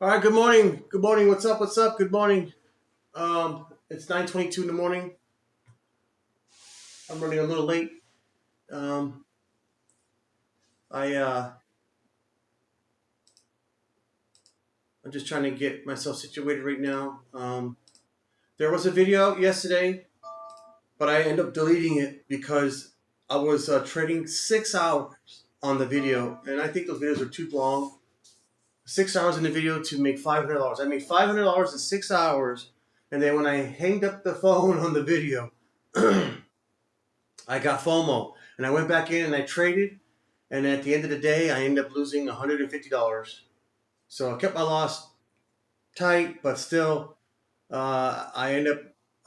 All right, good morning. Good morning. What's up? What's up? Good morning. It's 9:22 in the morning. I'm running a little late. Um, I I'm just trying to get myself situated right now. There was a video yesterday, but I ended up deleting it because I was trading 6 hours on the video, and I think those videos are too long. 6 hours in the video to make $500. I made $500 in 6 hours, and then when I hanged up the phone on the video, I got FOMO, and I went back in and I traded, and at the end of the day, I ended up losing $150. So I kept my loss tight, but still, I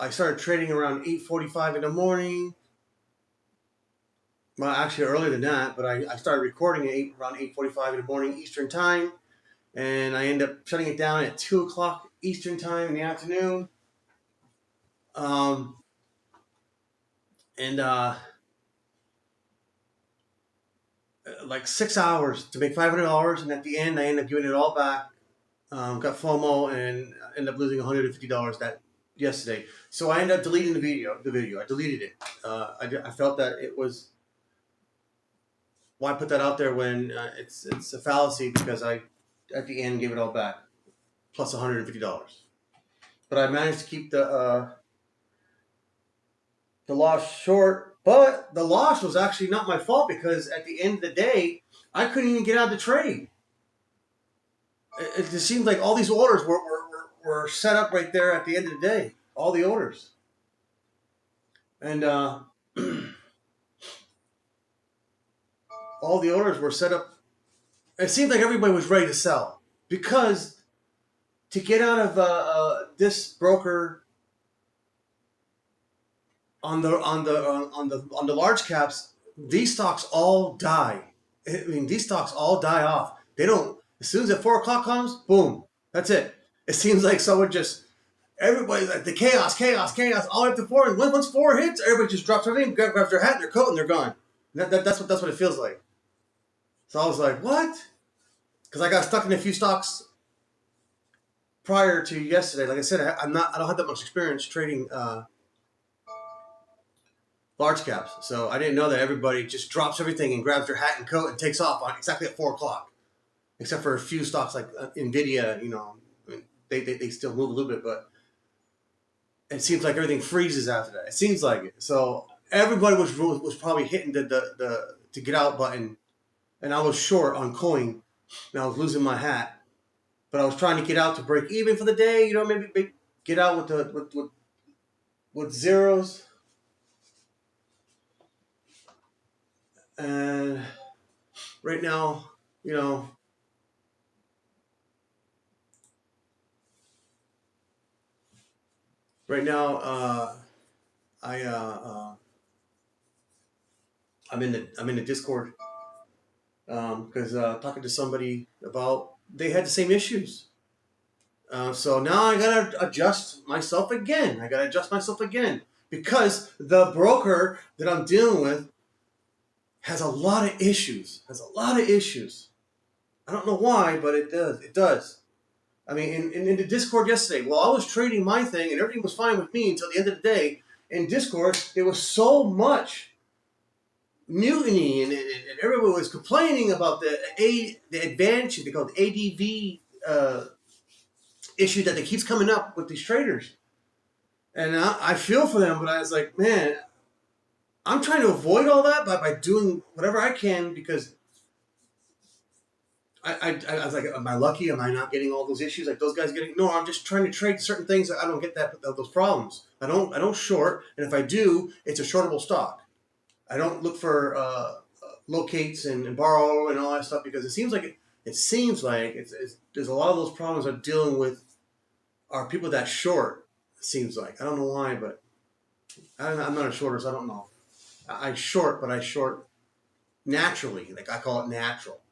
started trading around 8:45 in the morning. Well, actually earlier than that, but I started recording at around 8:45 in the morning Eastern time, and I ended up shutting it down at 2 o'clock Eastern time in the afternoon. Um, and like 6 hours to make $500, and at the end, I ended up giving it all back. Got FOMO and ended up losing $150 that yesterday. So I ended up deleting the video. I deleted it. I felt that it was, why put that out there when it's a fallacy, because I at the end gave it all back plus $150. But I managed to keep the loss short. But the loss was actually not my fault, because at the end of the day, I couldn't even get out of the trade. It just seemed like all these orders were set up right there at the end of the day. All the orders. And all the orders were set up. It seemed like everybody was ready to sell, because to get out of this broker on the large caps, these stocks all die. I mean, these stocks all die off. They don't. As soon as the 4 o'clock comes, boom, that's it. It seems like someone just, everybody's like the chaos, all the way up to 4. And once 4 hits, everybody just drops everything, grabs their hat and their coat, and they're gone. That's what it feels like. So I was like, what? Because I got stuck in a few stocks prior to yesterday. Like I said, I don't have that much experience trading large caps, so I didn't know that everybody just drops everything and grabs their hat and coat and takes off on exactly at 4 o'clock. Except for a few stocks like NVDA, they still move a little bit, but it seems like everything freezes after that. It seems like it. So everybody was probably hitting the to get out button, and I was short on coin, and I was losing my hat, but I was trying to get out to break even for the day. Maybe get out with zeros. And right now, right now, I I'm in the Discord, because talking to somebody about, they had the same issues. So now I gotta adjust myself again. Because the broker that I'm dealing with has a lot of issues. I don't know why, but it does. I mean, in the Discord yesterday, well, I was trading my thing and everything was fine with me until the end of the day. In Discord, there was so much mutiny, and everyone was complaining about the advantage, they call it ADV issue that keeps coming up with these traders. And I feel for them, but I was like, man, I'm trying to avoid all that by doing whatever I can, because I was like, am I lucky? Am I not getting all those issues like those guys getting? No, I'm just trying to trade certain things that I don't get those problems. I don't short, and if I do, it's a shortable stock. I don't look for locates and borrow and all that stuff, because it seems like there's a lot of those problems I'm dealing with are people that short. It seems like, I don't know why, but I'm not a shorter, so I don't know. I short, but I short naturally, like I call it natural,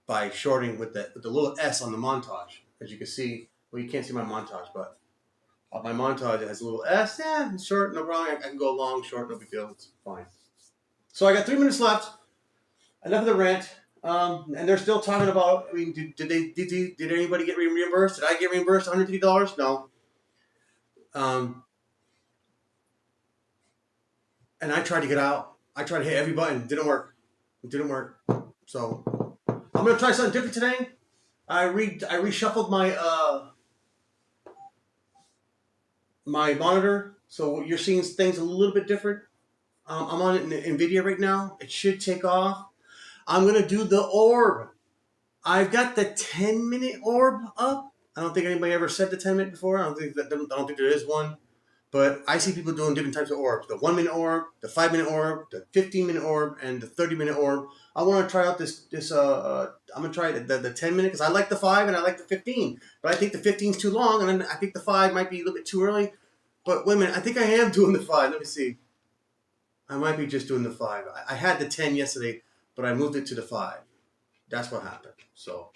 by shorting with the little S on the montage. As you can see, well, you can't see my montage, but on my montage it has a little S. Yeah, it's short, no problem. I can go long, short, no big deal. It's fine. So I got 3 minutes left. Enough of the rant. And they're still talking about. I mean, did anybody get reimbursed? Did I get reimbursed $150? No. And I tried to get out. I tried to hit every button. It didn't work. It didn't work. So I'm gonna try something different today. I reshuffled my monitor, so you're seeing things a little bit different. I'm on NVDA right now. It should take off. I'm gonna do the orb. I've got the 10-minute orb up. I don't think anybody ever said the 10-minute before. I don't think there is one. But I see people doing different types of orbs. The 1-minute orb, the 5-minute orb, the 15-minute orb, and the 30-minute orb. I want to try out this. I'm gonna try the 10-minute because I like the 5 and I like the 15. But I think the 15 is too long, and then I think the 5 might be a little bit too early. But wait a minute, I think I am doing the 5. Let me see. I might be just doing the 5. I had the 10 yesterday, but I moved it to the 5. That's what happened. So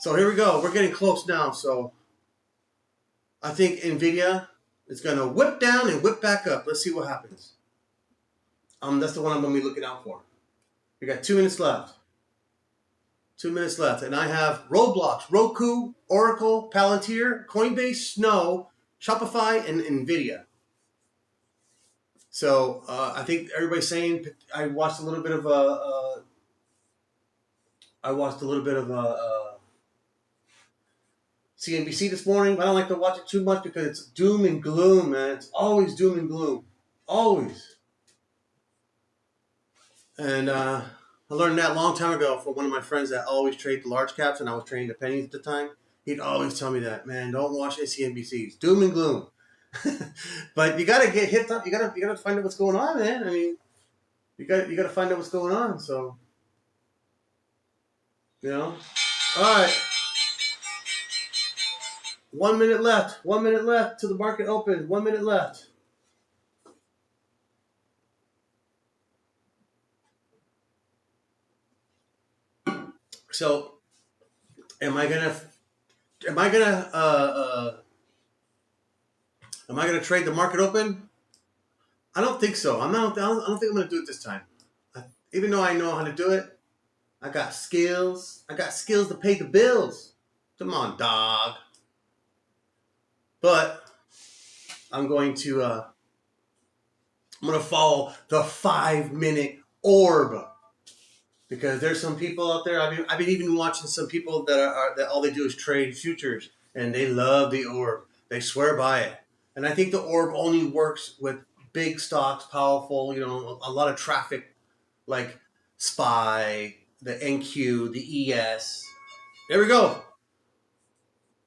here we go. We're getting close now. So I think NVIDIA is going to whip down and whip back up. Let's see what happens. That's the one I'm going to be looking out for. We got 2 minutes left. 2 minutes left. And I have Roblox, Roku, Oracle, Palantir, Coinbase, Snow, Shopify, and NVIDIA. So I think everybody's saying, I watched a little bit of CNBC this morning. I don't like to watch it too much because it's doom and gloom, man. It's always doom and gloom. Always. And I learned that a long time ago from one of my friends that always traded the large caps, and I was trading the pennies at the time. He'd always tell me that, man, don't watch CNBC. It's doom and gloom. But you gotta get hit up. You gotta find out what's going on, man. I mean, you gotta find out what's going on. So, all right. 1 minute left. 1 minute left till the market opens. 1 minute left. So, am I gonna trade the market open? I don't think so. I don't think I'm gonna do it this time. Even though I know how to do it, I got skills. I got skills to pay the bills. Come on, dog. But I'm going to follow the 5-minute orb because there's some people out there. I've been even watching some people that all they do is trade futures, and they love the orb. They swear by it, and I think the orb only works with big stocks, powerful. A lot of traffic, like SPY, the NQ, the ES. There we go.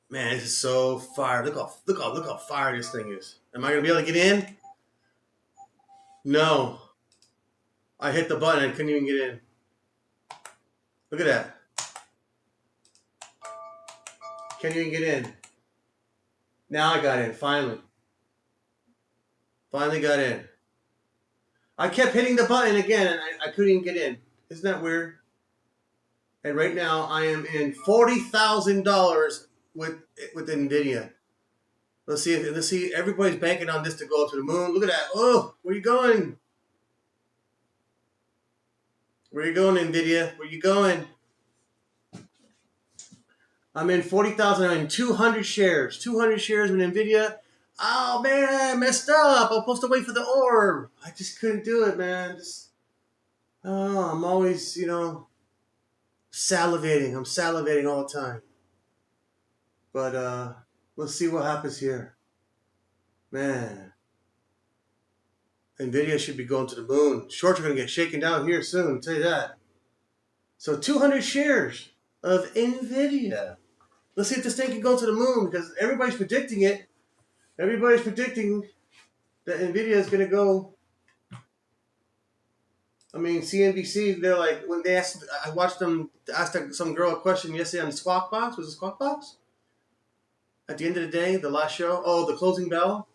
Man, this is so fire. Look how fire this thing is. Am I gonna be able to get in? No. I hit the button and couldn't even get in. Look at that. Can't even get in. Now I got in, finally. Finally got in. I kept hitting the button again and I couldn't even get in. Isn't that weird? And right now I am in $40,000 with NVIDIA. Let's see. Everybody's banking on this to go up to the moon. Look at that. Oh, where you going? Where you going, NVIDIA? Where you going? I'm in 40,000. I'm in 200 shares. 200 shares with NVIDIA. Oh, man, I messed up. I'm supposed to wait for the orb. I just couldn't do it, man. I'm always, salivating. I'm salivating all the time. But let's see what happens here. Man. NVIDIA should be going to the moon. Shorts are going to get shaken down here soon, I'll tell you that. So 200 shares of NVIDIA. Let's see if this thing can go to the moon because everybody's predicting it. Everybody's predicting that NVIDIA is going to go. I mean, CNBC, they're like, when they asked, I watched them ask some girl a question yesterday on the Squawk Box. Was it Squawk Box? At the end of the day, the last show. Oh, the closing bell.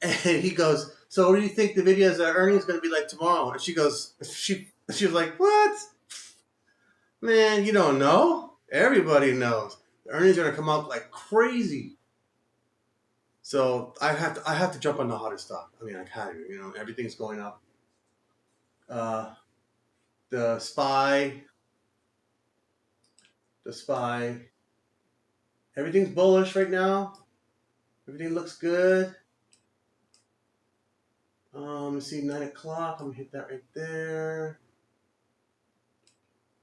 And he goes, so what do you think the NVIDIA's earnings going to be like tomorrow? And she goes, she was like, what? Man, you don't know. Everybody knows. The earnings are going to come out like crazy. So I have to jump on the hottest stock. I mean, I kind of, everything's going up. the SPY, everything's bullish right now. Everything looks good. Let's see, 9 o'clock. I'm gonna hit that right there.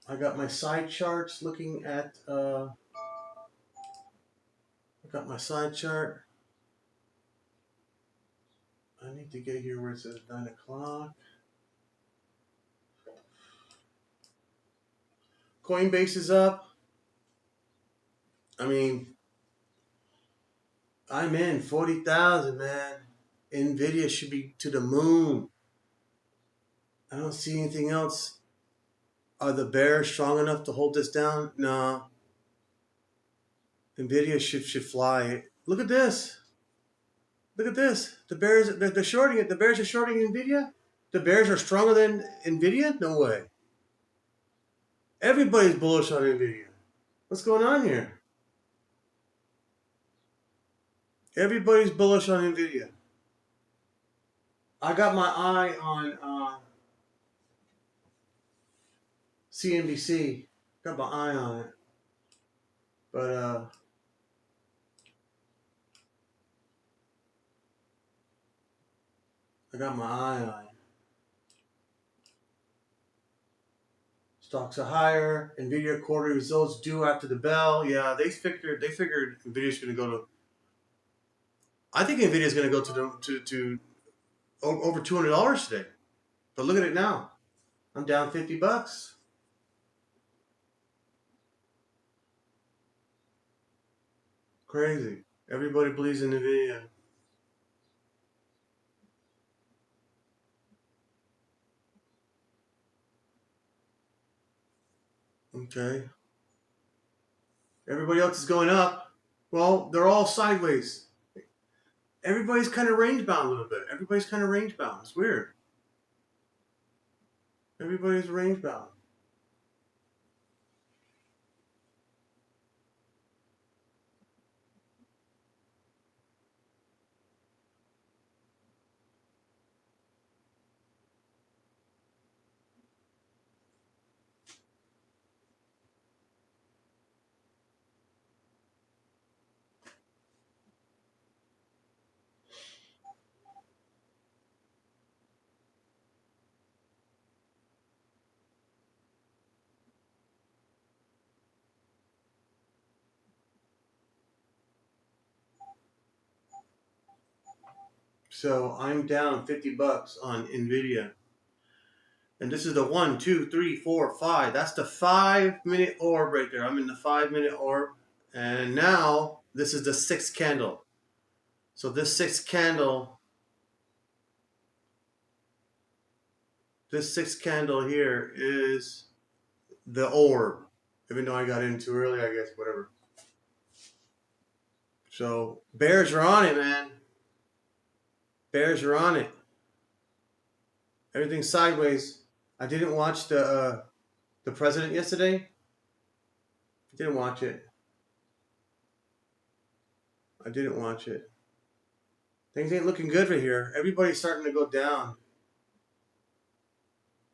I got my side charts looking at. I got my side chart. I need to get here where it says 9 o'clock. Coinbase is up. I mean, I'm in 40,000, man. NVDA should be to the moon. I don't see anything else. Are the bears strong enough to hold this down? No. NVIDIA should fly. Look at this. Look at this. The bears, they're shorting it. The bears are shorting NVIDIA? The bears are stronger than NVIDIA? No way. Everybody's bullish on NVIDIA. What's going on here? Everybody's bullish on NVIDIA. I got my eye on CNBC. Got my eye on it. But I got my eye on it. Stocks are higher. NVIDIA quarterly results due after the bell. Yeah, they figured NVIDIA's going to go to. I think NVIDIA's going to go to over $200 today. But look at it now. I'm down $50. Crazy. Everybody believes in NVIDIA. Okay. Everybody else is going up. Well, they're all sideways. Everybody's kind of range bound a little bit. Everybody's kind of range bound. It's weird. Everybody's range bound. So I'm down $50 on NVIDIA. And this is the 1, 2, 3, 4, 5. That's the 5-minute orb right there. I'm in the 5-minute orb. And now this is the 6th candle. So this 6th candle here is the orb. Even though I got in too early, I guess, whatever. So bears are on it, man. Bears are on it. Everything's sideways. I didn't watch the president yesterday. I didn't watch it. Things ain't looking good right here. Everybody's starting to go down.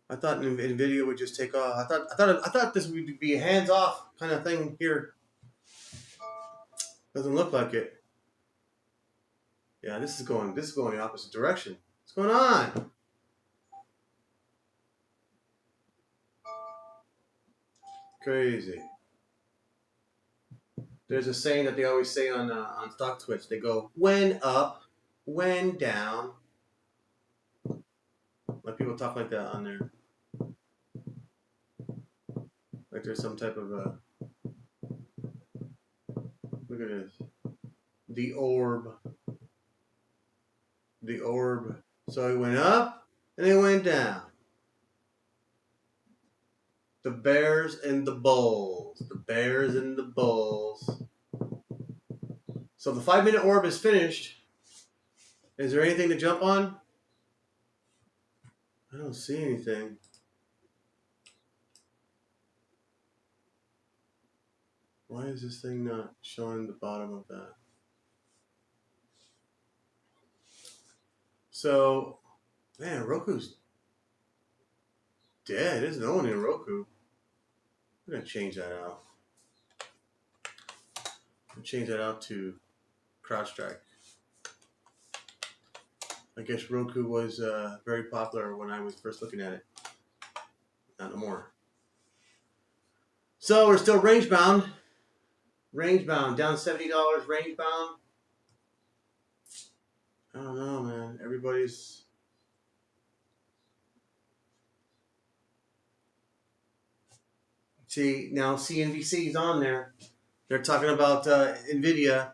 I thought NVIDIA would just take off. I thought this would be a hands-off kind of thing here. Doesn't look like it. Yeah, this is going the opposite direction. What's going on? Crazy. There's a saying that they always say on Stock Twitch. They go, when up, when down. Like people talk like that on there. Like there's some type of look at this. The orb. So it went up and it went down. The bears and the bulls. So the 5-minute orb is finished. Is there anything to jump on? I don't see anything. Why is this thing not showing the bottom of that? So, man, Roku's dead. There's no one in Roku. I'm gonna change that out. Change that out to CrowdStrike. I guess Roku was very popular when I was first looking at it. Not no more. So we're still range bound. Range bound. Down $70. Range bound. I don't know, man. Everybody's. See, now CNBC is on there. They're talking about NVDA,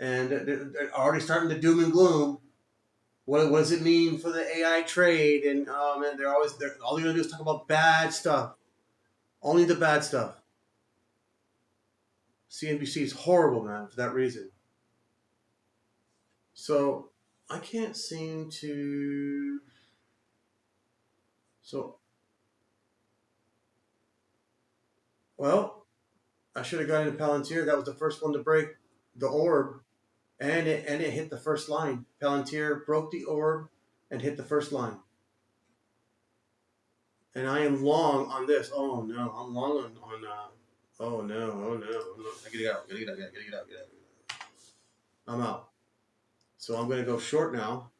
and they're already starting to doom and gloom. What does it mean for the AI trade? And oh man, all they're gonna do is talk about bad stuff. Only the bad stuff. CNBC is horrible, man, for that reason. So I can't seem to. So, well, I should have got into Palantir. That was the first one to break the orb, and it hit the first line. Palantir broke the orb and hit the first line. And I am long on this. Oh no, I'm long on. Oh no. Get it out. I'm out. So I'm gonna go short now.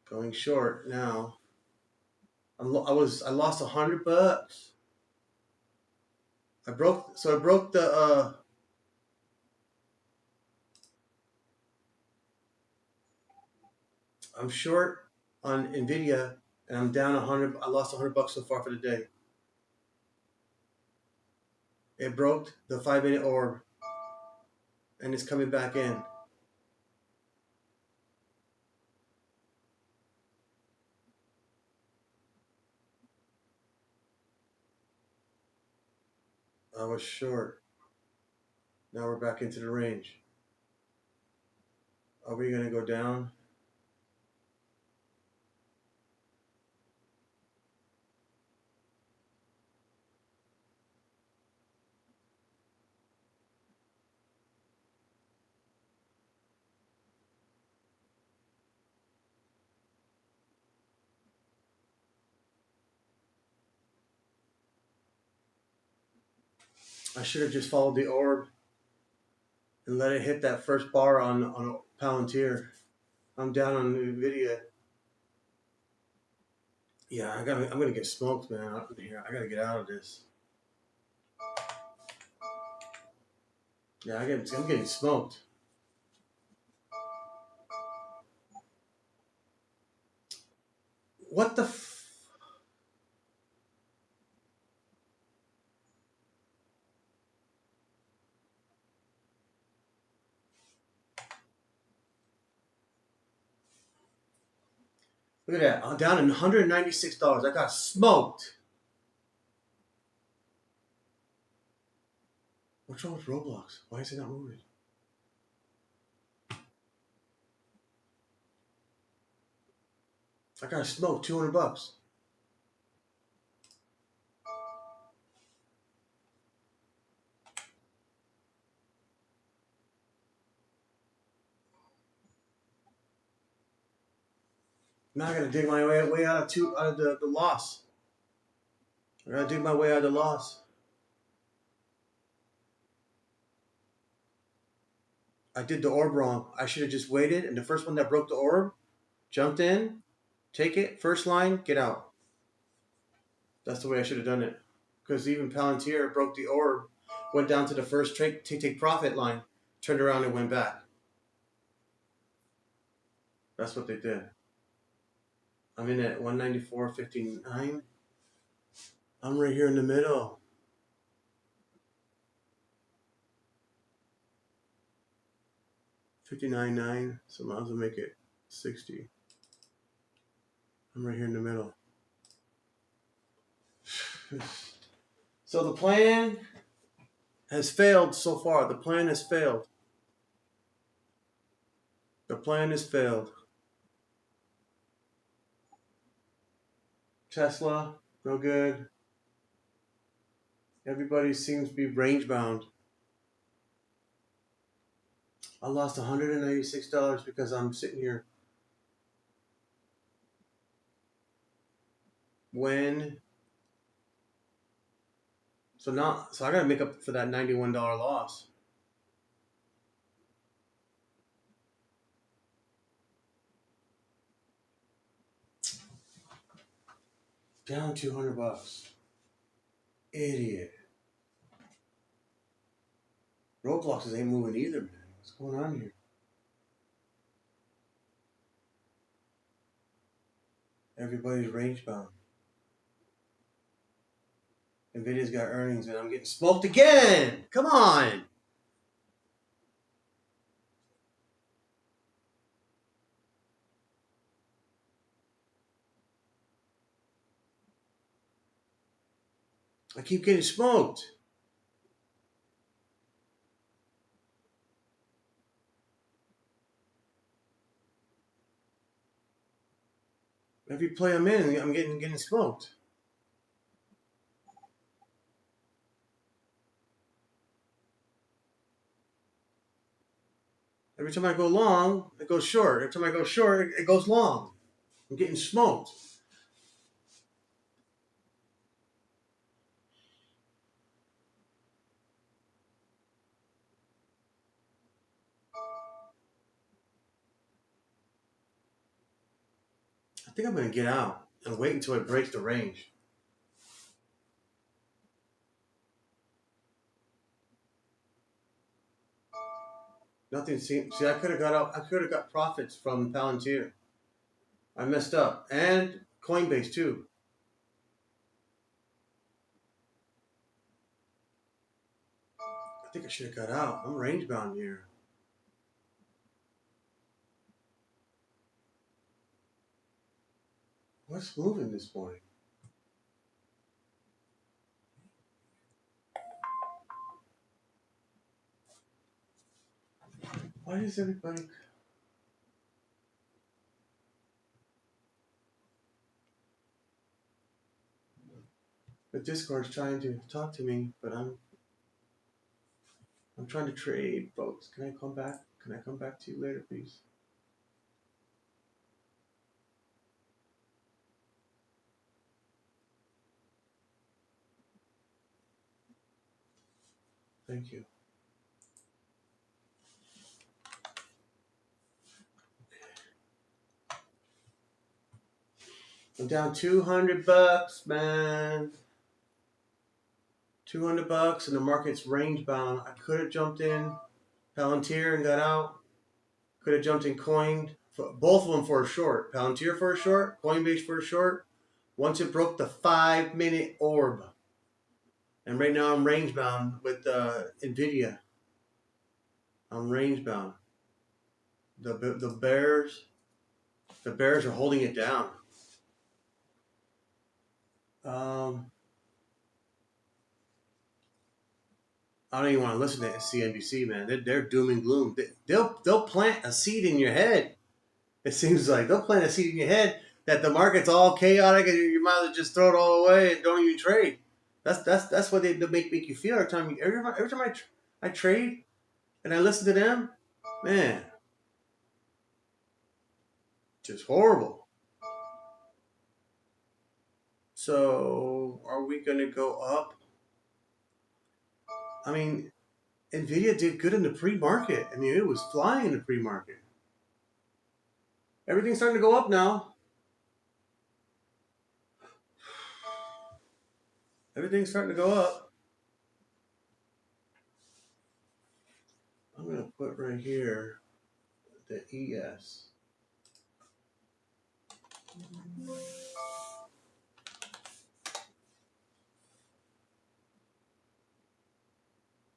Going short now. I lost $100. I broke the. I'm short on NVIDIA, and I'm down 100. I lost $100 so far for the day. It broke the 5-minute orb, and it's coming back in. I was short. Now we're back into the range. Are we gonna go down? I should have just followed the orb and let it hit that first bar on Palantir. I'm down on NVIDIA. Yeah, I'm gonna get smoked, man. Out here, I gotta get out of this. Yeah, I'm getting smoked. What the? Look at that. I'm down in $196. I got smoked. What's wrong with Roblox? Why is it not moving? I got smoked. $200. Now I gotta dig my way out of the loss. I gotta dig my way out of the loss. I did the orb wrong. I should have just waited, and the first one that broke the orb, jumped in, take it, first line, get out. That's the way I should have done it. Because even Palantir broke the orb, went down to the first take profit line, turned around and went back. That's what they did. I'm in at 194.59. I'm right here in the middle. 59.9. So might as well make it 60. I'm right here in the middle. So the plan has failed so far. The plan has failed. The plan has failed. Tesla, no good. Everybody seems to be range bound. I lost $196 because I'm sitting here when. So I gotta make up for that $91 loss. Down $200. Idiot. Robloxes ain't moving either, man. What's going on here? Everybody's range bound. NVIDIA's got earnings and I'm getting smoked again. Come on. I keep getting smoked. Every play I'm in, I'm getting smoked. Every time I go long, it goes short. Every time I go short, it goes long. I'm getting smoked. I think I'm going to get out and wait until it breaks the range. Nothing seems. See, I could have got out. I could have got profits from Palantir. I messed up, and Coinbase too. I think I should have got out. I'm range bound here. What's moving this morning? Why is everybody? The Discord's trying to talk to me, but I'm trying to trade, folks. Can I come back? Can I come back to you later, please? Thank you. I'm down $200, man. $200, and the market's range bound. I could have jumped in Palantir and got out. Could have jumped in Coin. Both of them for a short. Palantir for a short. Coinbase for a short. Once it broke the 5-minute orb. And right now I'm range bound with NVIDIA. I'm range bound. The bears are holding it down. I don't even want to listen to CNBC, man. They're doom and gloom. They'll plant a seed in your head. It seems like they'll plant a seed in your head that the market's all chaotic and you might as well just throw it all away and don't even trade. That's what they make you feel every time I trade and I listen to them, man, just horrible. So are we gonna go up? I mean, NVIDIA did good in the pre-market. I mean, it was flying in the pre-market. Everything's starting to go up now. Everything's starting to go up. I'm going to put right here the ES.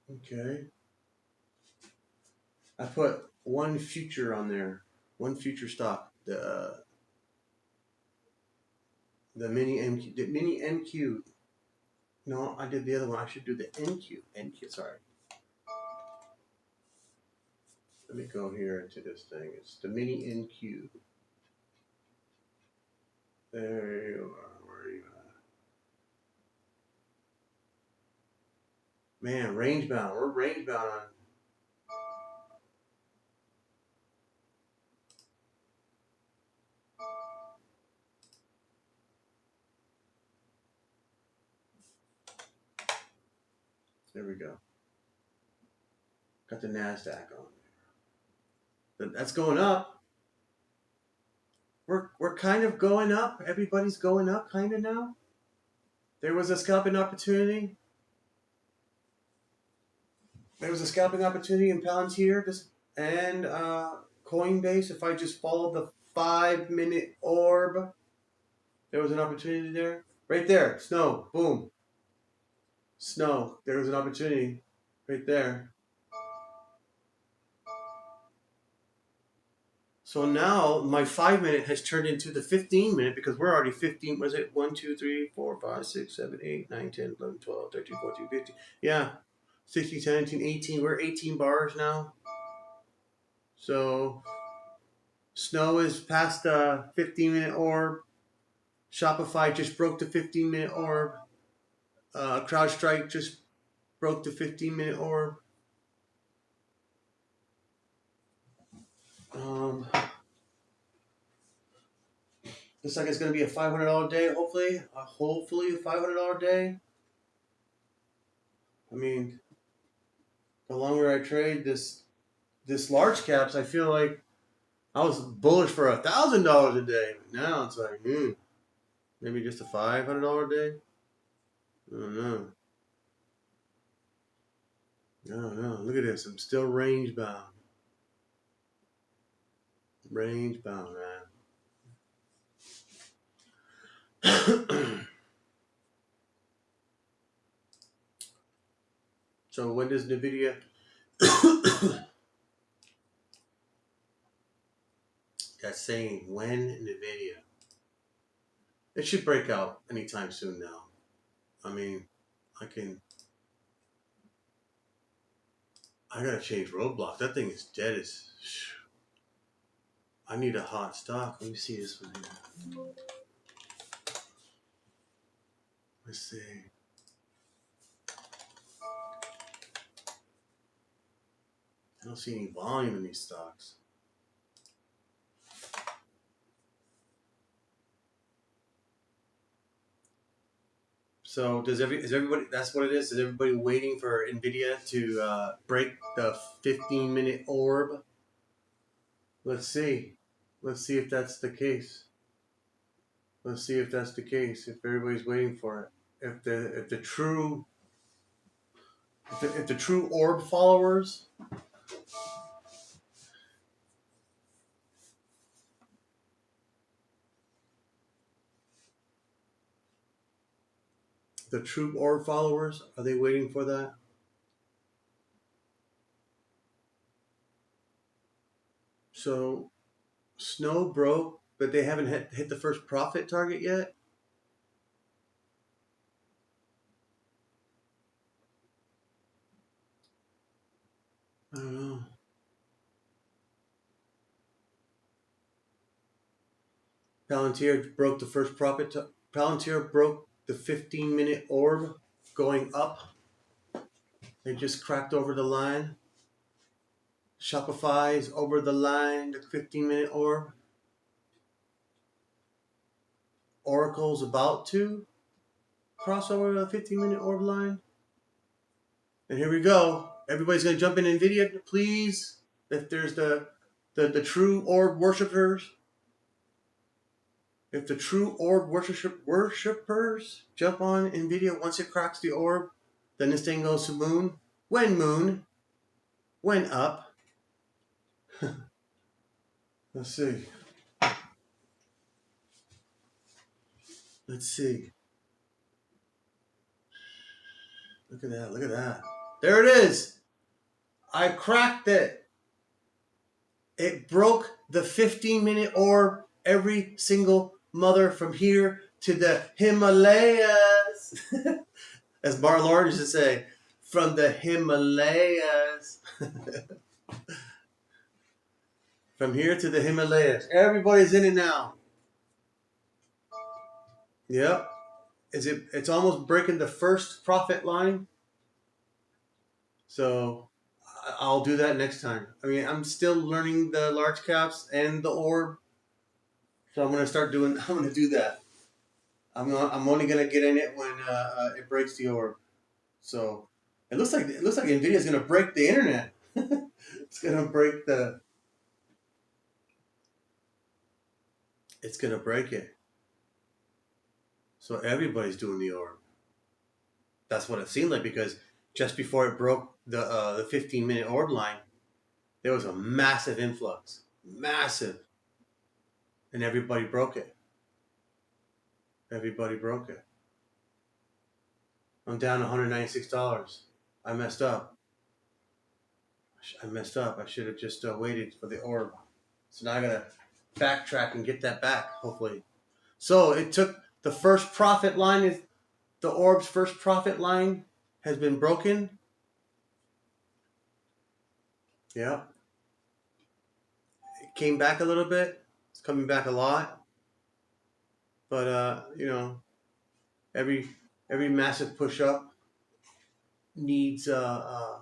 Okay. I put one future on there. One future stock. The mini MQ. The mini MQ. No, I did the other one. I should do the NQ. NQ, sorry. Let me go here into this thing. It's the mini NQ. There you are. Where are you at? Man, range bound. We're range bound on. There we go. Got the NASDAQ on. That's going up. We're kind of going up. Everybody's going up kind of now. There was a scalping opportunity. There was a scalping opportunity in Palantir and Coinbase. If I just followed the 5-minute orb, there was an opportunity there. Right there. Snow. Boom. Snow. There was an opportunity right there. So now my 5-minute has turned into the 15-minute because we're already 15. Was it 1, 2, 3, 4, 5, 6, 7, 8, 9, 10, 11, 12, 13, 14, 15. Yeah. 16, 17, 18. We're 18 bars now. So Snow is past the 15-minute orb. Shopify just broke the 15-minute orb. CrowdStrike just broke the 15-minute orb. Looks like it's going to be a $500 day, hopefully. Hopefully a $500 day. I mean, the longer I trade this large caps, I feel like I was bullish for $1,000 a day. But now it's like, maybe just a $500 day. I don't know. Look at this. I'm still range bound. Range bound, man. So when does NVDA? That's saying when NVIDIA. It should break out anytime soon now. I mean, I gotta change roadblock. That thing is dead as. I need a hot stock. Let me see this one here. Let's see. I don't see any volume in these stocks. So is everybody? That's what it is. Is everybody waiting for NVIDIA to break the 15-minute orb? Let's see. Let's see if that's the case. Let's see if that's the case. If everybody's waiting for it. If the true orb followers. The true orb followers, are they waiting for that? So, Snow broke, but they haven't hit the first profit target yet? I don't know. Palantir broke the first profit. Palantir broke the 15-minute orb going up. They just cracked over the line. Shopify is over the line, the 15-minute orb. Oracle's about to cross over the 15-minute orb line. And here we go. Everybody's going to jump in NVIDIA, please. If there's the true orb worshippers. If the true orb worshippers jump on NVIDIA once it cracks the orb, then this thing goes to moon. When moon? When up? Let's see. Let's see. Look at that. Look at that. There it is. I cracked it. It broke the 15-minute orb every single mother from here to the Himalayas. As Bar Lord used to say, from the Himalayas. From here to the Himalayas. Everybody's in it now. Yep. It's almost breaking the first profit line. So I'll do that next time. I mean, I'm still learning the large caps and the orb. So I'm going to do that. I'm only going to get in it when it breaks the orb. So It looks like NVIDIA is going to break the internet. It's going to break the. It's going to break it. So everybody's doing the orb. That's what it seemed like, because just before it broke the 15-minute orb line, there was a massive influx, massive, and everybody broke it. Everybody broke it. I'm down $196. I messed up. I should have just waited for the orb. So now I gotta backtrack and get that back, hopefully. So it took the first profit line, is the orb's first profit line has been broken. Yeah. It came back a little bit. It's coming back a lot. But every massive push up needs to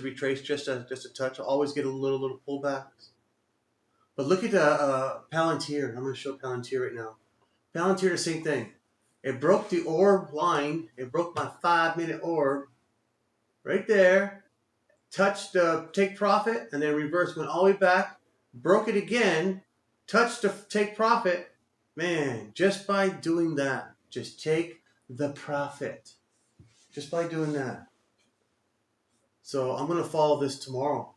retrace just a touch. I'll always get a little pullbacks. But look at Palantir. I'm going to show Palantir right now. Palantir, the same thing. It broke the orb line. It broke my 5-minute orb right there. Touched the take profit, and then reversed, went all the way back. Broke it again. Touched the take profit. Man, just by doing that, just take the profit. Just by doing that. So I'm going to follow this tomorrow.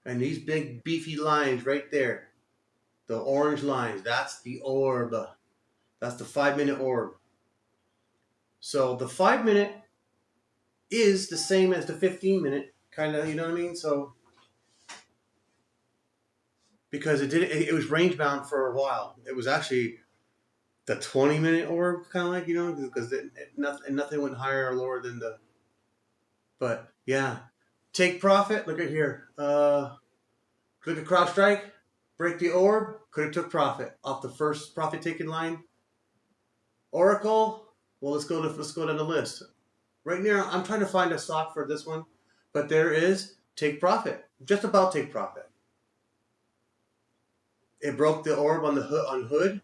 And these big beefy lines right there, the orange lines, that's the orb. That's the 5-minute orb. So the 5-minute is the same as the 15-minute, kind of, you know what I mean? So because it was range bound for a while. It was actually the 20-minute orb, kind of like, because nothing went higher or lower than the. But yeah, take profit. Look at here. Click a crowd strike, break the orb. Could have took profit off the first profit taken line. Oracle. Well, let's go down the list. Right now, I'm trying to find a stock for this one, but there is take profit. Just about take profit. It broke the orb on the hood.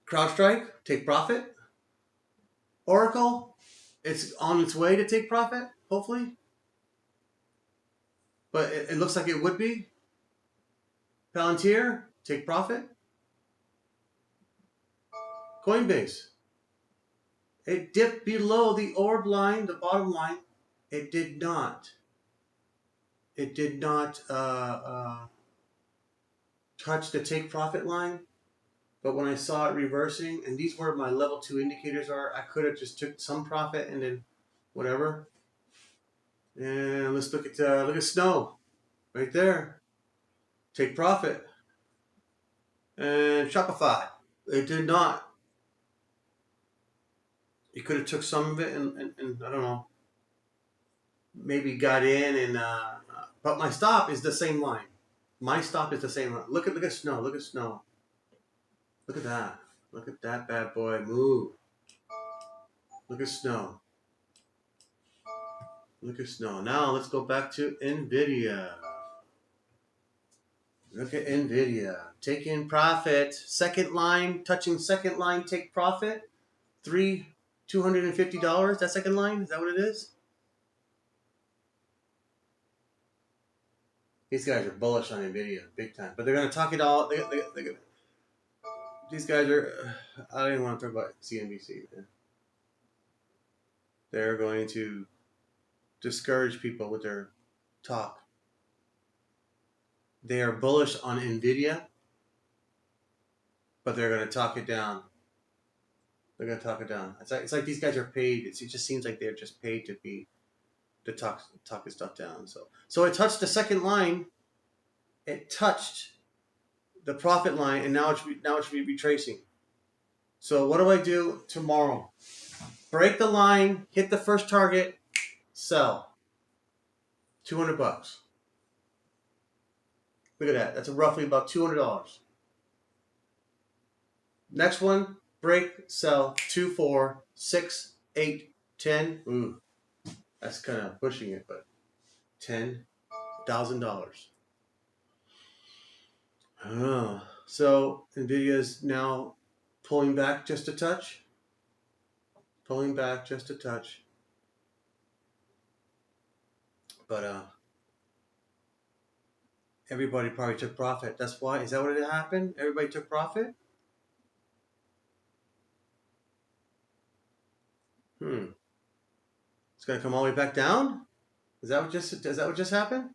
Crowd strike, take profit. Oracle, it's on its way to take profit, hopefully. But it looks like it would be. Palantir, take profit. Coinbase, it dipped below the orb line, the bottom line. It did not. It did not touch the take profit line. But when I saw it reversing, and these were my level 2 indicators I could have just took some profit and then whatever. And let's look at Snow right there. Take profit. And Shopify, it did not. You could have took some of it and I don't know, maybe got in and but my stop is the same line. My stop is the same line. Look at Snow. Look at Snow. Look at that. Look at that bad boy move. Look at Snow. Look at Snow. Now let's go back to NVIDIA. Look at NVIDIA. Take in profit. Second line, touching second line, take profit. $250. That second line? Is that what it is? These guys are bullish on NVIDIA, big time. But they're going to talk it all. These guys are. I don't even want to talk about CNBC. Man. They're going to discourage people with their talk. They are bullish on NVIDIA, but they're going to talk it down. They're going to talk it down. It's like these guys are paid. It just seems like they're just paid to talk this stuff down. So it touched the second line. It touched the profit line, and now it should be retracing. So what do I do tomorrow? Break the line, hit the first target, sell. $200. Look at that. That's roughly about $200. Next one, break, sell, 2, 4, 6, 8, 10. Ooh, that's kind of pushing it, but $10,000. Oh, so NVIDIA is now pulling back just a touch. Pulling back just a touch. But everybody probably took profit. That's why. Is that what it happened? Everybody took profit? It's gonna come all the way back down? Is that what just happened?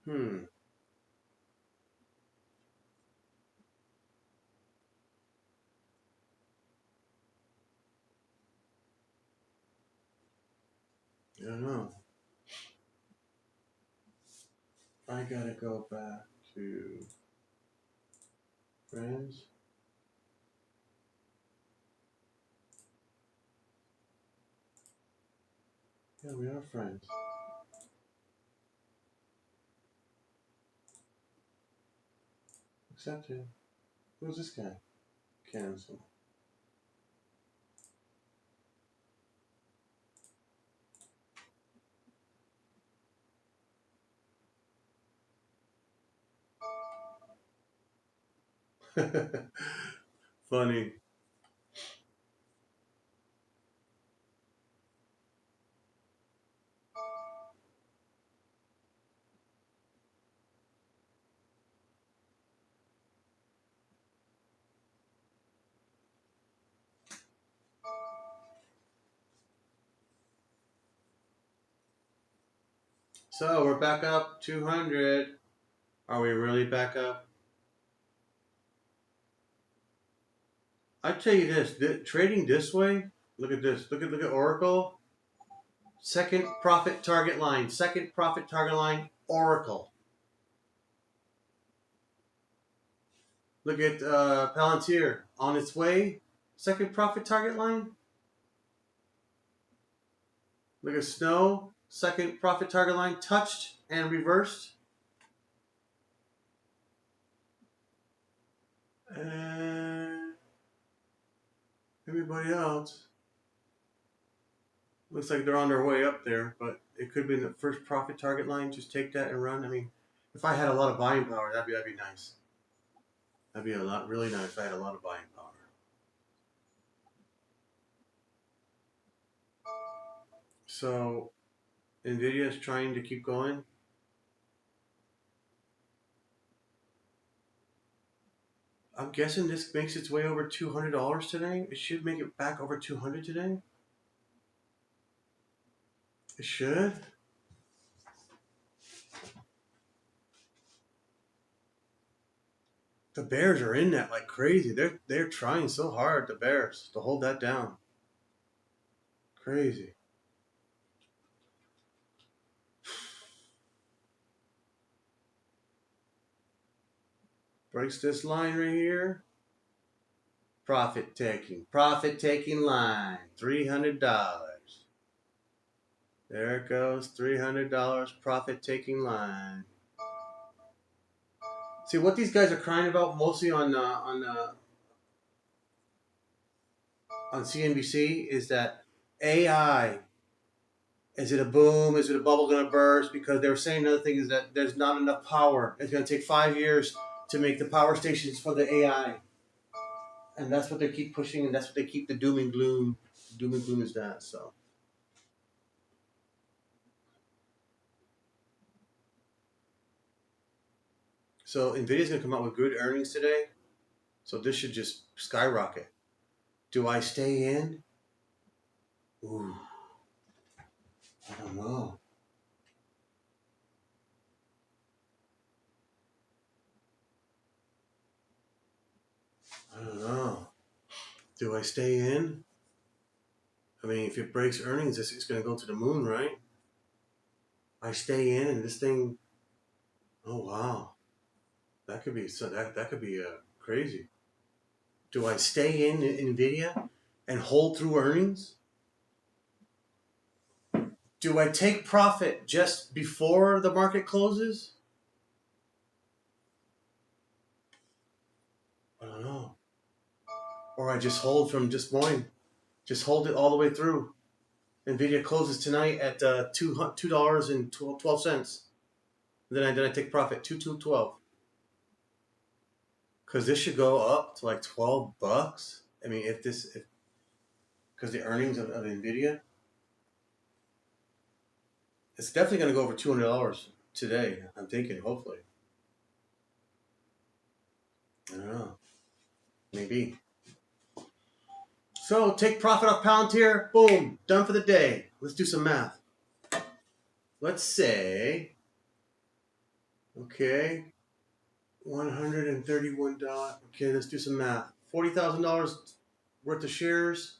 Hmm. I don't know. I gotta go back to friends. Yeah, we are friends. Accepted. Who's this guy? Cancel. Funny. So we're back up 200. Are we really back up? I tell you this, trading this way. Look at this. Look at Oracle. Second profit target line. Second profit target line. Oracle. Look at Palantir on its way. Second profit target line. Look at Snow. Second profit target line touched and reversed. And everybody else looks like they're on their way up there, but it could be in the first profit target line. Just take that and run. I mean, if I had a lot of buying power, that'd be nice. That'd be really nice if I had a lot of buying power. So NVIDIA is trying to keep going. I'm guessing this makes its way over $200 today. It should make it back over 200 today. It should. The Bears are in that like crazy. They're trying so hard, the Bears, to hold that down. Crazy. Breaks this line right here. Profit taking line. $300. There it goes. $300 profit taking line. See what these guys are crying about mostly on CNBC is that AI. Is it a boom? Is it a bubble going to burst? Because they were saying another thing is that there's not enough power. It's going to take 5 years to make the power stations for the AI. And that's what they keep pushing, and that's what they keep the doom and gloom. Doom and gloom is that, so. So NVIDIA's going to come out with good earnings today. So this should just skyrocket. Do I stay in? Ooh, I don't know. I don't know. Do I stay in? I mean, if it breaks earnings, it's going to go to the moon, right? I stay in, and this thing. Oh wow, that could be so. That could be crazy. Do I stay in NVIDIA and hold through earnings? Do I take profit just before the market closes? I don't know. Or I just hold from just morning, just hold it all the way through. NVIDIA closes tonight at $2.12. Then I take profit 2.12. because this should go up to like $12. I mean, because the earnings of NVDA, it's definitely going to go over $200 today. I'm thinking, hopefully. I don't know. Maybe. So take profit off Palantir. Boom. Done for the day. Let's do some math. Let's say, okay, $131. Okay, let's do some math. $40,000 worth of shares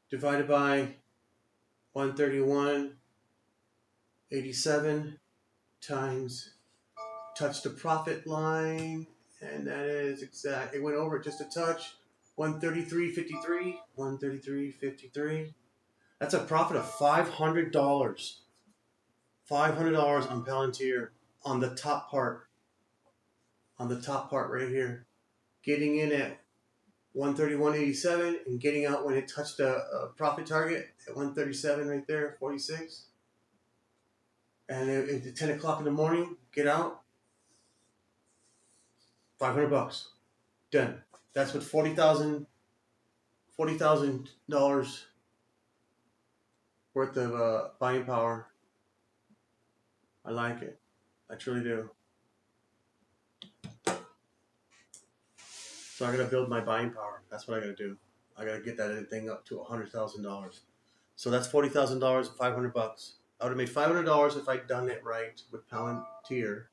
divided by 131.87 times touch the profit line, and that is exact. It went over just a touch. 133.53. 133.53. That's a profit of $500. $500 on Palantir on the top part. On the top part right here. Getting in at 131.87 and getting out when it touched a profit target at 137 right there, 46. And at 10 o'clock in the morning, get out. $500. Done. That's what $40,000 worth of buying power. I like it. I truly do. So I gotta build my buying power. That's what I gotta do. I gotta get that thing up to $100,000. So that's $40,000, $500. I would have made $500 if I'd done it right with Palantir.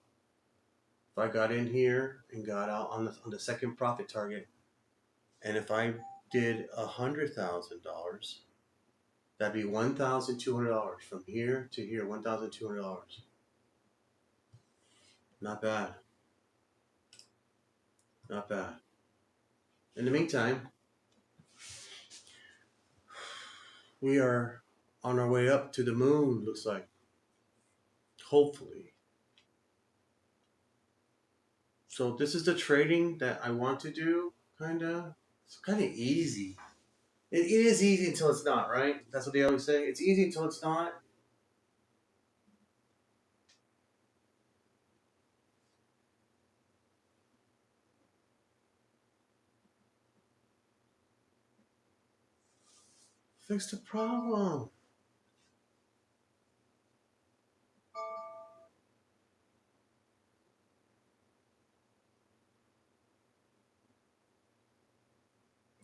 If I got in here and got out on the second profit target, and if I did $100,000, that'd be $1,200 from here to here. $1,200. Not bad. Not bad. In the meantime, we are on our way up to the moon, looks like. Hopefully. So this is the trading that I want to do, kinda. It's kinda easy. It is easy until it's not, right? That's what they always say. It's easy until it's not. Fix the problem.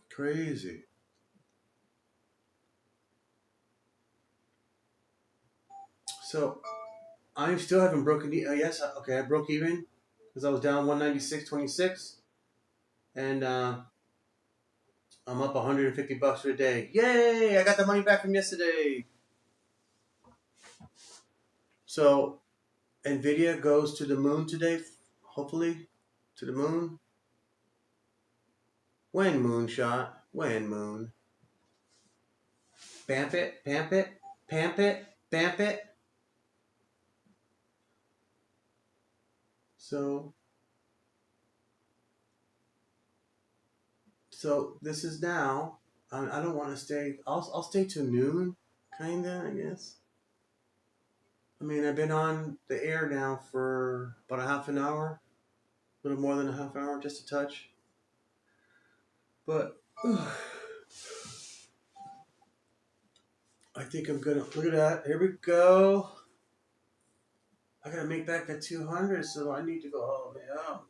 Crazy. So I still haven't broken. Yes, okay, I broke even because I was down 196.26, and I'm up $150 for a day. Yay! I got the money back from yesterday. So NVIDIA goes to the moon today, hopefully, to the moon. When moonshot? When moon? Bamp it, pamp it, pamp it, bamp it. So this is now. I don't want to stay. I'll stay till noon, kinda. I guess. I mean, I've been on the air now for about a half an hour, a little more than a half hour, just a touch. But I think I'm gonna look at that. Here we go. I gotta make back that 200, so I need to go all the way out.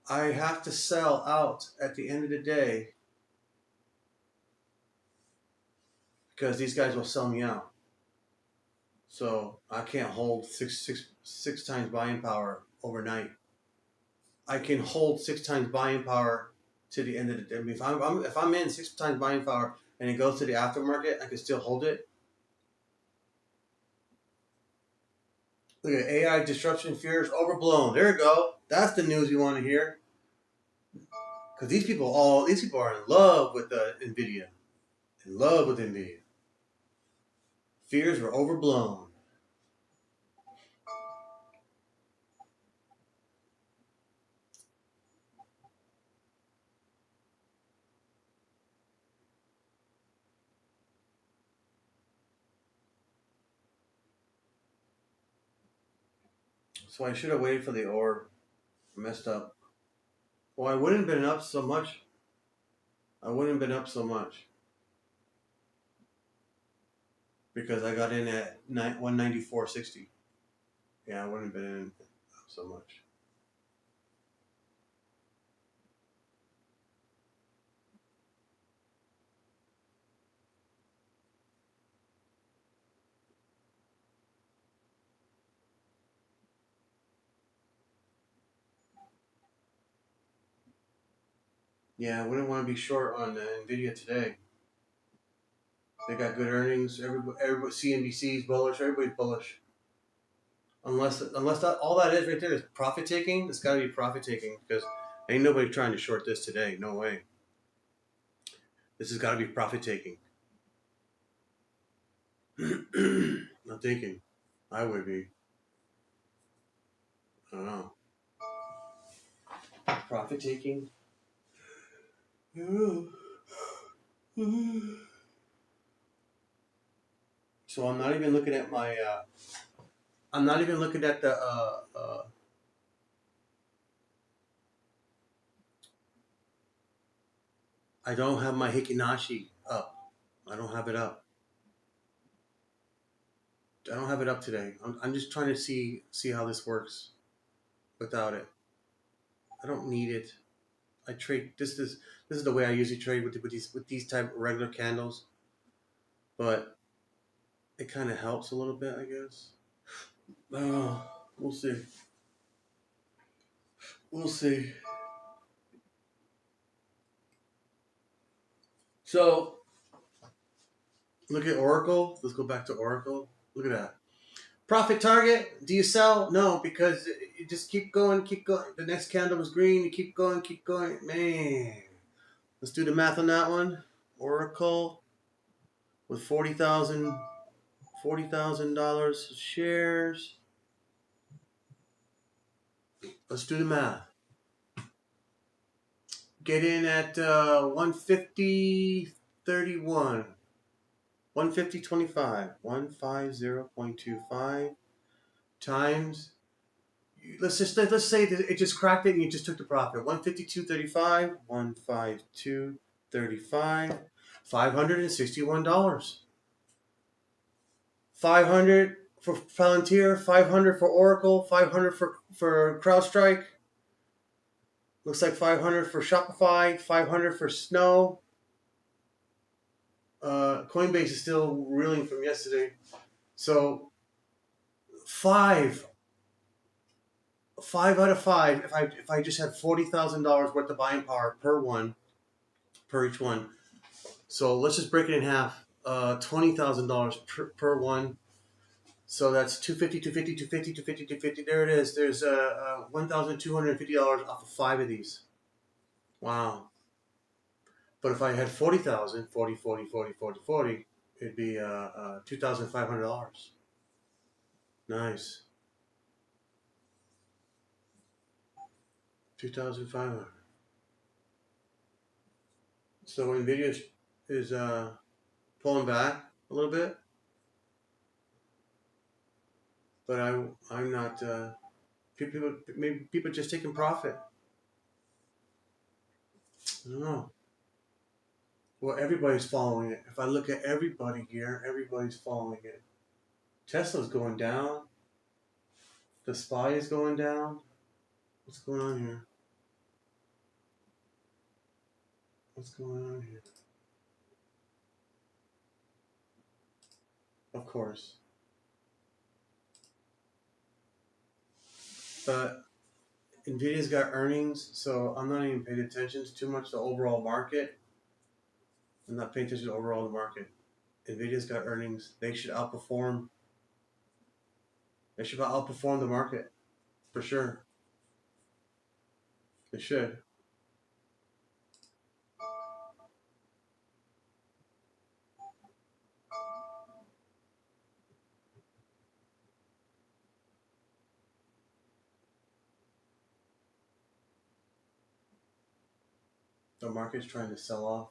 I have to sell out at the end of the day because these guys will sell me out. So I can't hold six times buying power overnight. I can hold 6 times buying power to the end of the day. I mean, if I'm in 6 times buying power and it goes to the aftermarket, I can still hold it. Look at AI disruption fears overblown. There we go. That's the news you want to hear. Because these people are in love with NVIDIA. In love with NVIDIA. Fears were overblown. So I should have waited for the or. Messed up. Well, I wouldn't have been up so much. I wouldn't have been up so much because I got in at 194.60. Yeah, I wouldn't have been in up so much. Yeah, I wouldn't want to be short on NVIDIA today. They got good earnings. Everybody, CNBC's bullish. Everybody's bullish. Unless that all that is right there is profit taking. It's got to be profit taking because ain't nobody trying to short this today. No way. This has got to be profit taking. I'm thinking. I would be. I don't know. Profit taking. So I'm not even looking at my. I'm not even looking at the. I don't have my Hikinashi up. I don't have it up. I don't have it up today. I'm just trying to see how this works without it. I don't need it. I trade. This is the way I usually trade with these type of regular candles, but it kind of helps a little bit, I guess. Oh, we'll see. We'll see. So look at Oracle. Let's go back to Oracle. Look at that. Profit target. Do you sell? No, because you just keep going, keep going. The next candle was green. You keep going, keep going. Man, let's do the math on that one. Oracle with $40,000 shares. Let's do the math. Get in at 150.31. 150.25. 150.25 times. Let's say that it just cracked it and you just took the profit. 152.35. 152.35. $561. 500 for Palantir. 500 for Oracle. 500 for CrowdStrike. Looks like 500 for Shopify. 500 for Snow. Coinbase is still reeling from yesterday. So five out of five. If I just had $40,000 worth of buying power per each one. So let's just break it in half. $20,000 per one. So that's 250, 250, 250, 250, 250. There it is. There's $1,250 off of five of these. Wow. But if I had 40,000, 40, 40, 40, 40, 40, it'd be $2,500. Nice. 2,500. So NVIDIA is pulling back a little bit, but I'm not. People just taking profit. I don't know. Well, everybody's following it. If I look at everybody here, everybody's following it. Tesla's going down. The SPY is going down. What's going on here? What's going on here? Of course. But NVIDIA's got earnings, so I'm not even paying attention to too much the overall market. I'm not paying attention to overall the market. NVIDIA's got earnings. They should outperform. They should outperform the market, for sure. They should. The market's trying to sell off,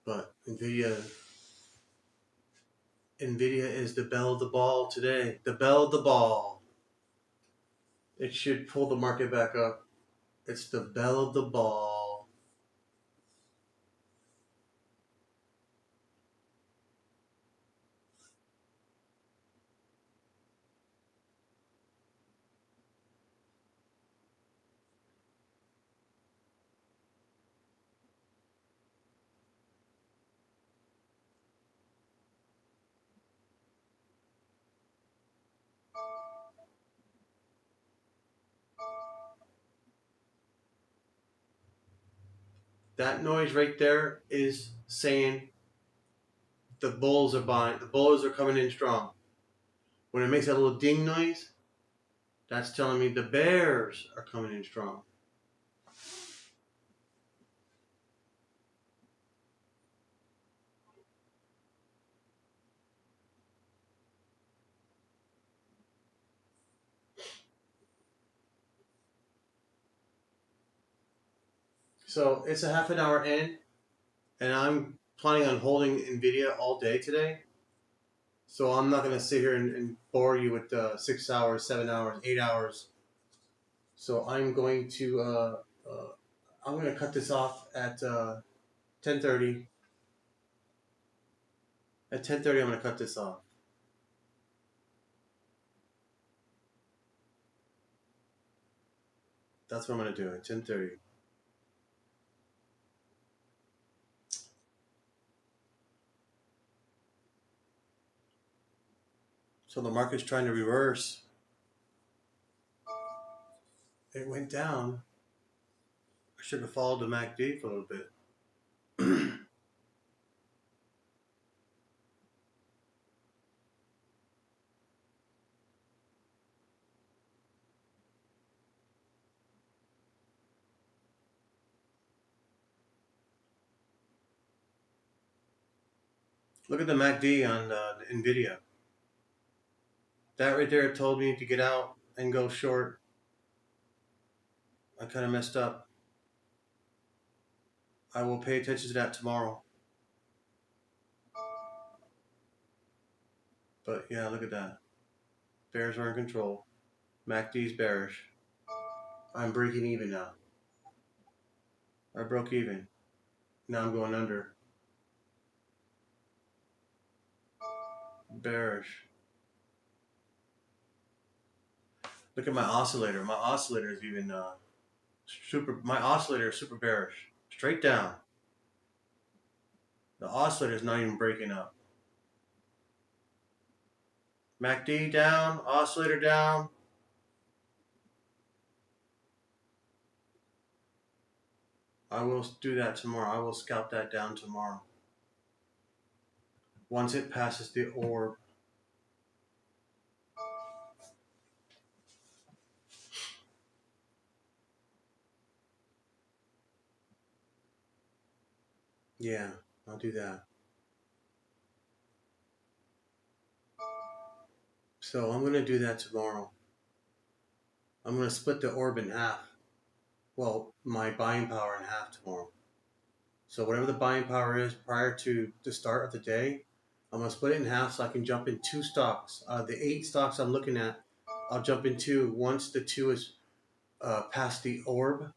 but NVIDIA NVIDIA is the belle of the ball today. The belle of the ball. It should pull the market back up. It's the belle of the ball. That noise right there is saying the bulls are buying. The bulls are coming in strong. When it makes that little ding noise, that's telling me the bears are coming in strong. So it's a half an hour in, and I'm planning on holding NVIDIA all day today. So I'm not going to sit here and bore you with 6 hours, 7 hours, 8 hours. So I'm going to cut this off at 10:30. At 10:30, I'm going to cut this off. That's what I'm going to do at 10:30. So the market's trying to reverse. It went down. I should have followed the MACD for a little bit. Look at the MACD on NVIDIA. That right there told me to get out and go short. I kind of messed up. I will pay attention to that tomorrow. But yeah, look at that. Bears are in control. MACD's bearish. I'm breaking even now. I broke even. Now I'm going under. Bearish. Look at my oscillator. My oscillator is even my oscillator is super bearish. Straight down. The oscillator is not even breaking up. MACD down, oscillator down. I will do that tomorrow. I will scalp that down tomorrow. Once it passes the orb. Yeah, I'll do that. So I'm going to do that tomorrow. I'm going to split the orb in half. Well, my buying power in half tomorrow. So whatever the buying power is prior to the start of the day, I'm going to split it in half so I can jump in 2 stocks. The 8 stocks I'm looking at, I'll jump in 2. Once the 2 is past the orb,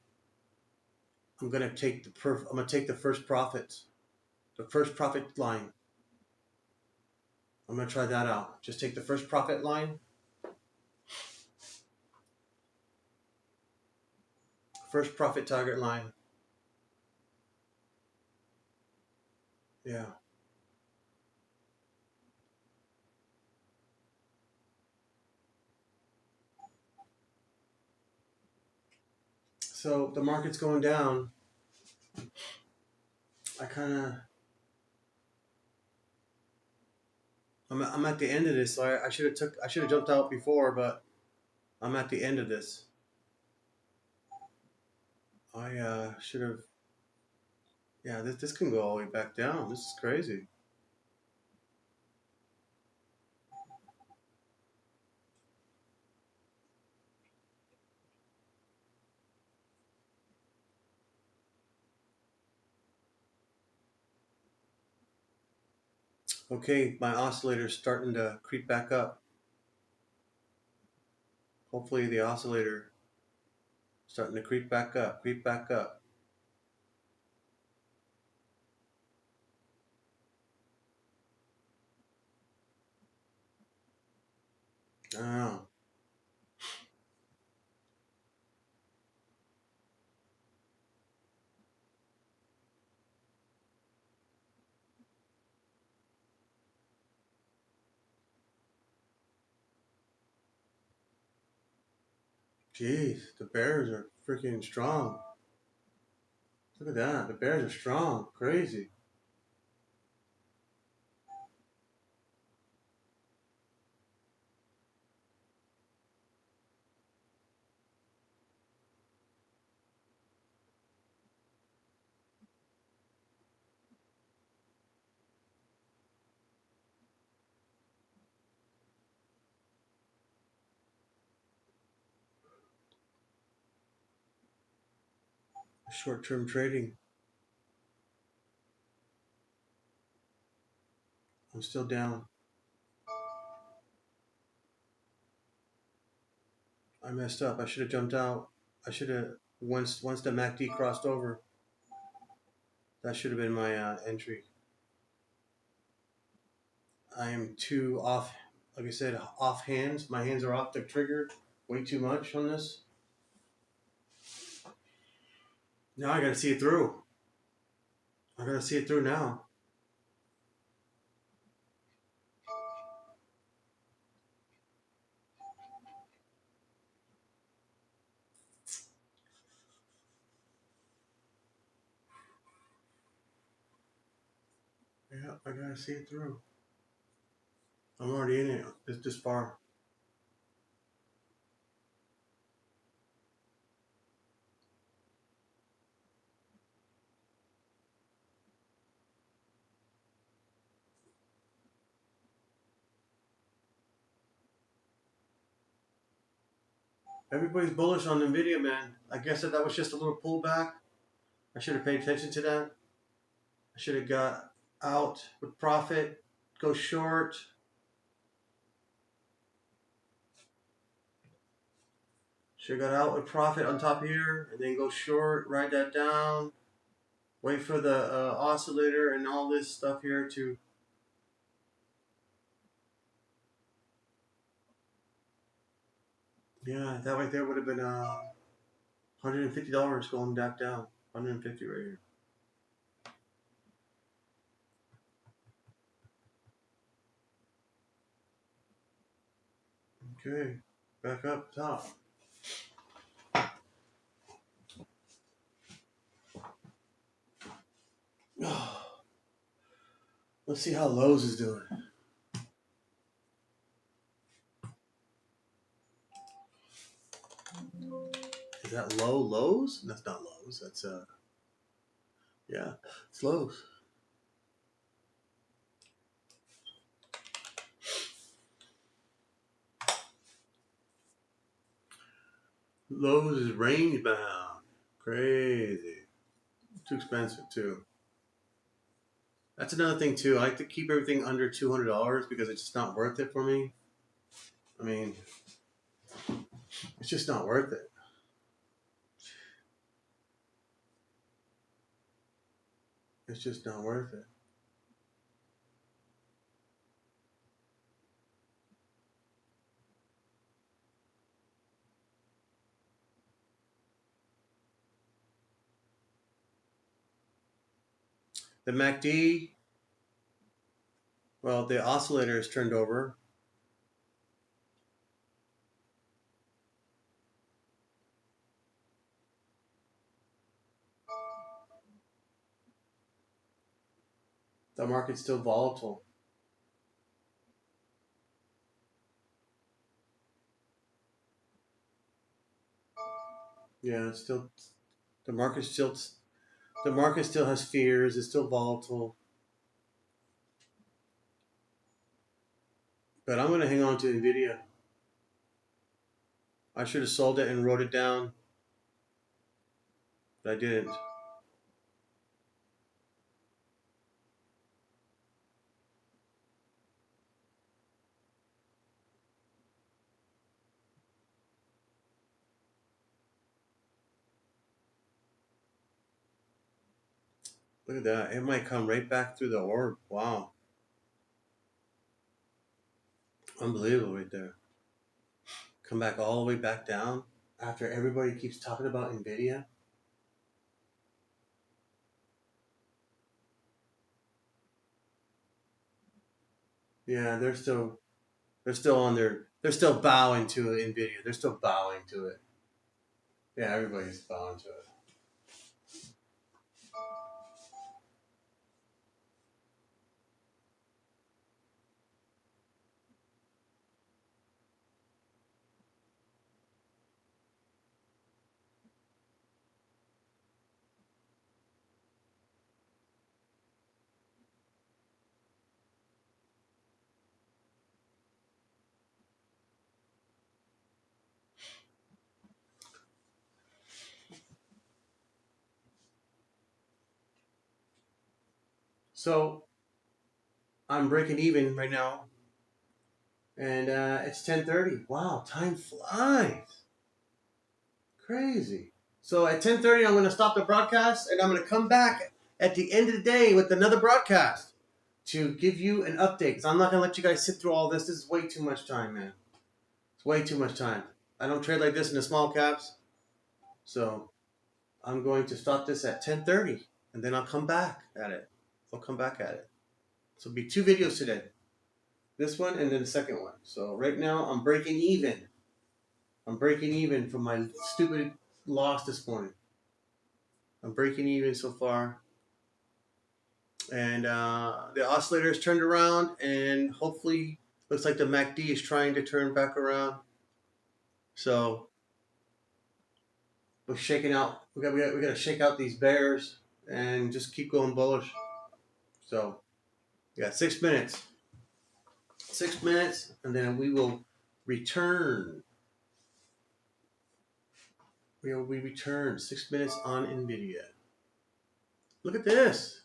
I'm going to take the first profits. The first profit line. I'm going to try that out. Just take the first profit line. First profit target line. Yeah. So the market's going down. I'm at the end of this. So I should have jumped out before, but I'm at the end of this. I should have. Yeah, this can go all the way back down. This is crazy. Okay, my oscillator's starting to creep back up. Hopefully the oscillator starting to creep back up, creep back up. I don't know. Jeez, the Bears are freaking strong. Look at that. The Bears are strong. Crazy. Short-term trading. I'm still down. I messed up. I should have jumped out. I should have once the MACD crossed over. That should have been my entry. I am too off. Like I said, off hands. My hands are off the trigger way too much on this. Now I gotta see it through. I gotta see it through now. Yeah, I gotta see it through. I'm already in it. It's this far. Everybody's bullish on NVDA, man. I guess that was just a little pullback. I should have paid attention to that. I should have got out with profit, go short. Should have got out with profit on top here, and then go short, ride that down, wait for the oscillator and all this stuff here to. Yeah, that right there would have been $150 going back down. 150 right here. Okay, back up top. Let's see how Lowe's is doing. Is that Lowe's? That's not Lowe's. That's yeah, it's Lowe's. Lowe's is range bound. Crazy. Too expensive too. That's another thing too. I like to keep everything under $200 because it's just not worth it for me. I mean, it's just not worth it. It's just not worth it. The MACD, well, the oscillator is turned over. The market's still volatile. Yeah, it's still the market still has fears. It's still volatile. But I'm going to hang on to NVIDIA. I should have sold it and wrote it down, but I didn't. Look at that. It might come right back through the orb. Wow. Unbelievable right there. Come back all the way back down after everybody keeps talking about NVIDIA. Yeah, they're still on their they're still bowing to NVIDIA. They're still bowing to it. Yeah, everybody's bowing to it. So I'm breaking even right now, and it's 10:30. Wow, time flies. Crazy. So at 10:30, I'm going to stop the broadcast, and I'm going to come back at the end of the day with another broadcast to give you an update. Because I'm not going to let you guys sit through all this. This is way too much time, man. It's way too much time. I don't trade like this in the small caps, so I'm going to stop this at 10:30, and then I'll come back at it. I'll come back at it. So it'll be two videos today. This one and then the second one. So right now I'm breaking even. I'm breaking even from my stupid loss this morning. I'm breaking even so far. And the oscillator has turned around, and hopefully looks like the MACD is trying to turn back around. So we're shaking out. We got to shake out these bears and just keep going bullish. So we got 6 minutes. 6 minutes, and then we will return. We return 6 minutes on NVIDIA. Look at this.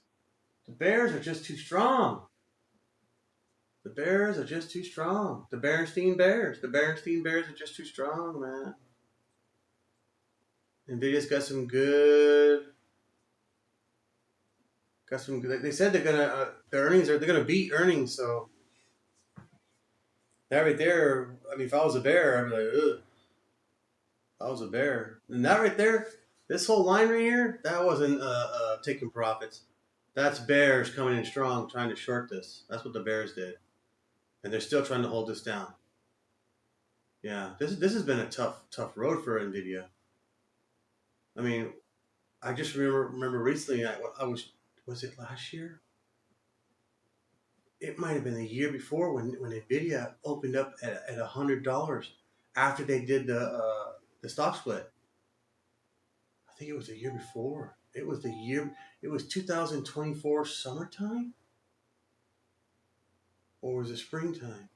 The bears are just too strong. The bears are just too strong. The Berenstein Bears. The Berenstein Bears are just too strong, man. NVIDIA's got some good. Got some good. They said they're gonna. Their earnings are. They're gonna beat earnings. So that right there. I mean, if I was a bear, I'd be like, ugh. If I was a bear, and that right there. This whole line right here. That wasn't taking profits. That's bears coming in strong, trying to short this. That's what the bears did, and they're still trying to hold this down. Yeah, this has been a tough road for Nvidia. I mean, I just remember recently. I was it last year? It might have been the year before when Nvidia opened up at $100 after they did the stock split. I think it was the year before. It was the year. It was 2024 summertime, or was it springtime?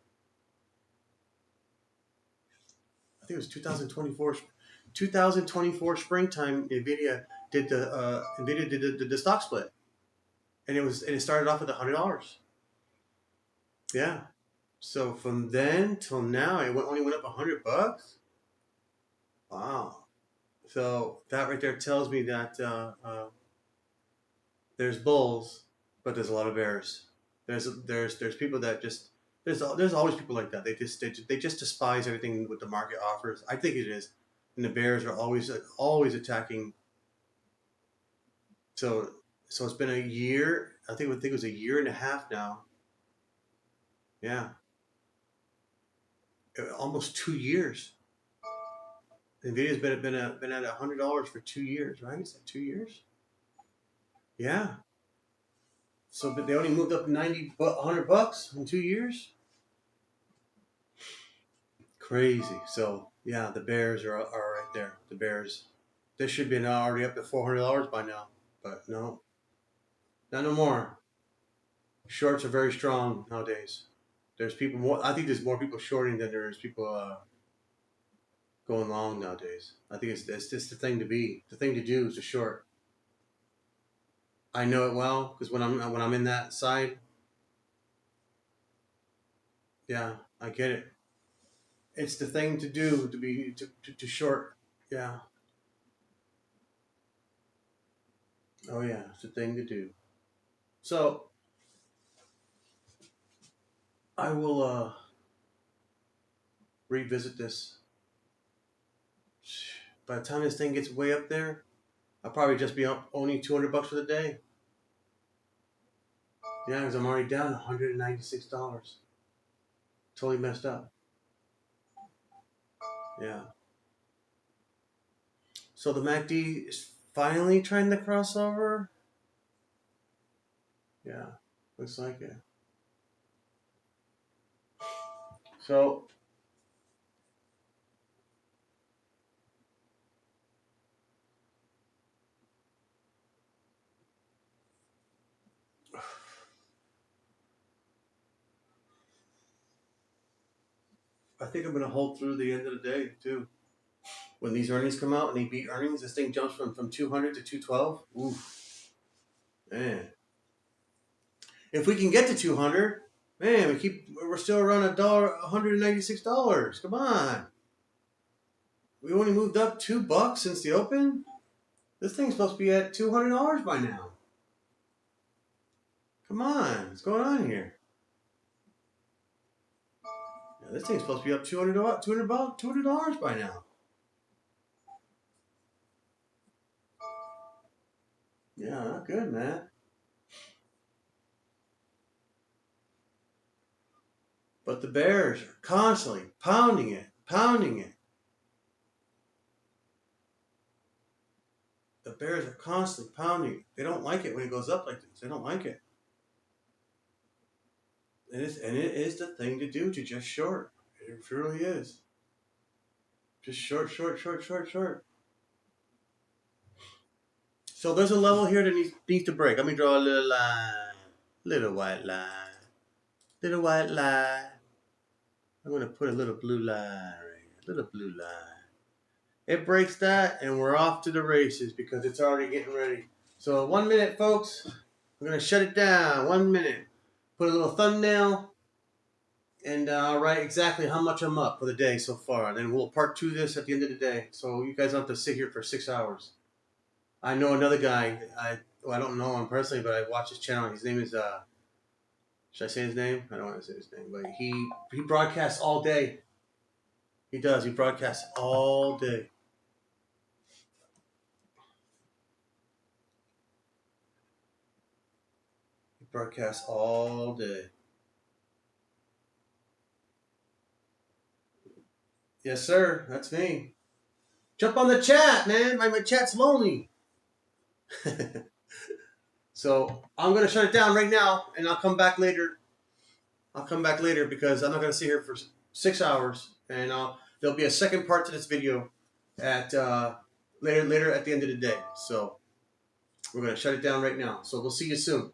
I think it was 2024 springtime. Nvidia did the stock split, and it started off at $100. Yeah. So from then till now, it only went up $100. Wow. So that right there tells me that there's bulls, but there's a lot of bears. There's people that just there's always people like that. They just despise everything what the market offers. I think it is, and the bears are always attacking. So it's been a year. I think it was a year and a half now. Yeah, almost 2 years. Nvidia's been at $100 for 2 years, right? Is that 2 years? Yeah. So, but they only moved up 100 bucks in 2 years. Crazy. So yeah, the bears are right there. The bears. This should be now already up to $400 by now, but no, not no more. Shorts are very strong nowadays. There's people more. I think there's more people shorting than there's people going long nowadays. I think it's just the thing to be. The thing to do is to short. I know it well because when I'm in that side, yeah, I get it. It's the thing to do to short. Yeah, Oh yeah, it's a thing to do. So I will revisit this. By the time this thing gets way up there, I'll probably just be up only $200 for the day. Yeah, because I'm already down $196. Totally messed up. Yeah. So the MACD is finally trying to cross over. Yeah, looks like it. So I think I'm going to hold through the end of the day too. When these earnings come out and they beat earnings, this thing jumps from 200 to 212. Ooh, man. If we can get to 200, man, we're still around $196. Come on. We only moved up $2 since the open. This thing's supposed to be at $200 by now. Come on, what's going on here? Yeah, this thing's supposed to be up $200 by now. Yeah, not good, man. But the Bears are constantly pounding it, pounding it. The Bears are constantly pounding it. They don't like it when it goes up like this. They don't like it. It is the thing to do, to just short. It really is. Just short, short, short, short, short. So there's a level here that needs to break. Let me draw a little line. Little white line. Little white line. I'm going to put a little blue line right here. Little blue line. It breaks that, and we're off to the races because it's already getting ready. So 1 minute, folks. I'm going to shut it down. 1 minute. Put a little thumbnail, and I'll write exactly how much I'm up for the day so far. And then we'll part two this at the end of the day. So you guys don't have to sit here for 6 hours. I know another guy. I don't know him personally, but I watch his channel. His name is should I say his name? I don't want to say his name, but he broadcasts all day. He does. He broadcasts all day. He broadcasts all day. Yes, sir. That's me. Jump on the chat, man. My chat's lonely. So I'm gonna shut it down right now, and I'll come back later. I'll come back later because I'm not gonna sit here for 6 hours, and there'll be a second part to this video at later at the end of the day. So we're gonna shut it down right now. So we'll see you soon.